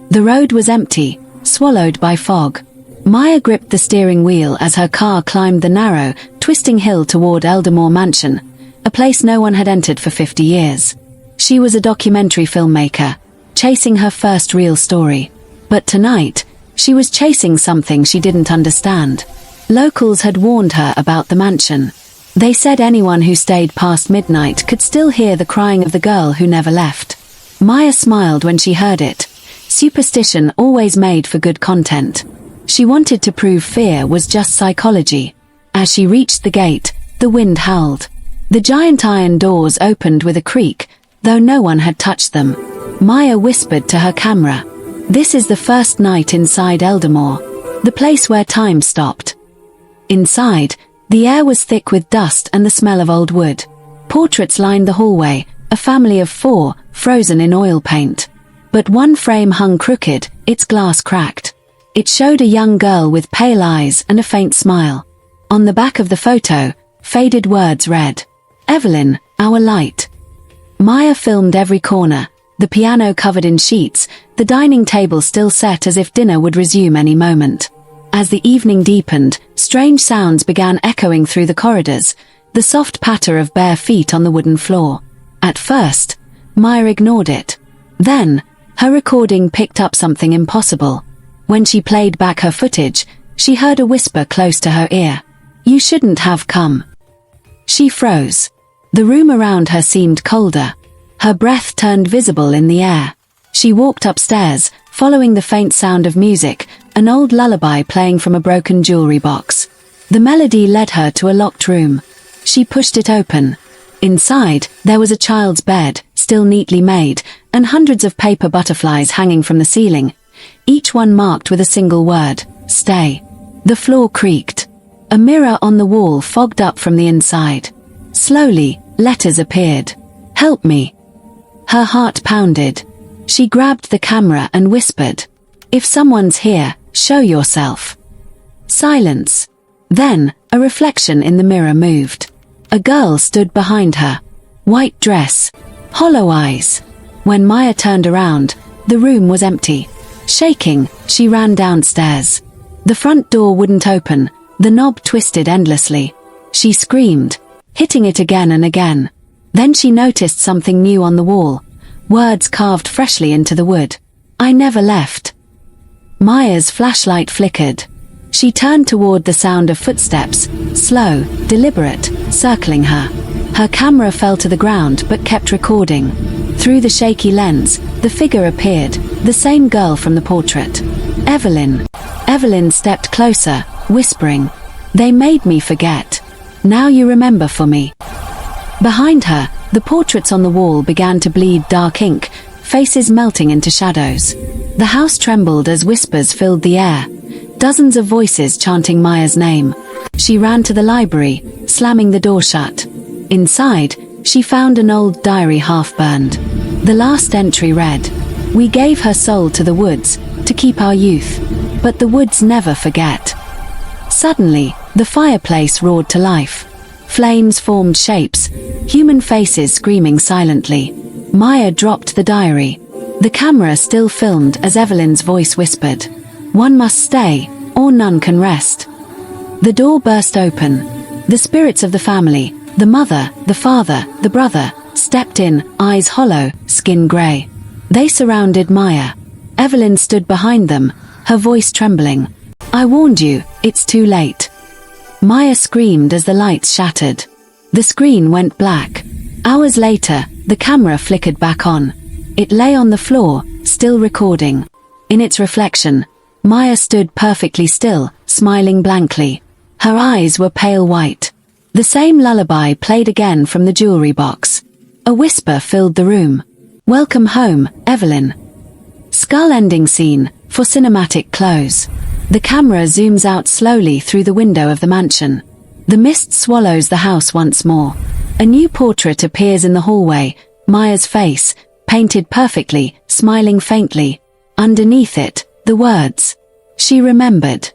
The road was empty, swallowed by fog. Maya gripped the steering wheel as her car climbed the narrow, twisting hill toward Eldermore Mansion, a place no one had entered for 50 years. She was a documentary filmmaker, chasing her first real story. But tonight, she was chasing something she didn't understand. Locals had warned her about the mansion. They said anyone who stayed past midnight could still hear the crying of the girl who never left. Maya smiled when she heard it. Superstition always made for good content. She wanted to prove fear was just psychology. As she reached the gate, the wind howled. The giant iron doors opened with a creak, though no one had touched them. Maya whispered to her camera. This is the first night inside Eldermore, the place where time stopped. Inside, the air was thick with dust and the smell of old wood. Portraits lined the hallway, a family of 4, frozen in oil paint. But one frame hung crooked, its glass cracked. It showed a young girl with pale eyes and a faint smile. On the back of the photo, faded words read, "Evelyn, our light." Maya filmed every corner, the piano covered in sheets, the dining table still set as if dinner would resume any moment. As the evening deepened, strange sounds began echoing through the corridors, the soft patter of bare feet on the wooden floor. At first, Maya ignored it. Then, her recording picked up something impossible. When she played back her footage, she heard a whisper close to her ear. "You shouldn't have come." She froze. The room around her seemed colder. Her breath turned visible in the air. She walked upstairs, following the faint sound of music, an old lullaby playing from a broken jewelry box. The melody led her to a locked room. She pushed it open. Inside, there was a child's bed, still neatly made, and hundreds of paper butterflies hanging from the ceiling, each one marked with a single word, "Stay." The floor creaked. A mirror on the wall fogged up from the inside. Slowly, letters appeared. "Help me." Her heart pounded. She grabbed the camera and whispered, "If someone's here, show yourself." Silence. Then, a reflection in the mirror moved. A girl stood behind her. White dress. Hollow eyes. When Maya turned around, the room was empty. Shaking, she ran downstairs. The front door wouldn't open, the knob twisted endlessly. She screamed, hitting it again and again. Then she noticed something new on the wall. Words carved freshly into the wood. "I never left." Maya's flashlight flickered. She turned toward the sound of footsteps, slow, deliberate, circling her. Her camera fell to the ground but kept recording. Through the shaky lens, the figure appeared, the same girl from the portrait. "Evelyn." Evelyn stepped closer, whispering, "They made me forget. Now you remember for me." Behind her, the portraits on the wall began to bleed dark ink, faces melting into shadows. The house trembled as whispers filled the air, dozens of voices chanting Maya's name. She ran to the library, slamming the door shut. Inside, she found an old diary half-burned. The last entry read, "We gave her soul to the woods, to keep our youth. But the woods never forget." Suddenly, the fireplace roared to life. Flames formed shapes, human faces screaming silently. Maya dropped the diary. The camera still filmed as Evelyn's voice whispered, "One must stay, or none can rest." The door burst open. The spirits of the family, the mother, the father, the brother, stepped in, eyes hollow, skin grey. They surrounded Maya. Evelyn stood behind them, her voice trembling. "I warned you, it's too late." Maya screamed as the lights shattered. The screen went black. Hours later, the camera flickered back on. It lay on the floor, still recording. In its reflection, Maya stood perfectly still, smiling blankly. Her eyes were pale white. The same lullaby played again from the jewelry box. A whisper filled the room. "Welcome home, Evelyn." Skull ending scene, for cinematic close. The camera zooms out slowly through the window of the mansion. The mist swallows the house once more. A new portrait appears in the hallway, Maya's face, painted perfectly, smiling faintly. Underneath it, the words, "She remembered."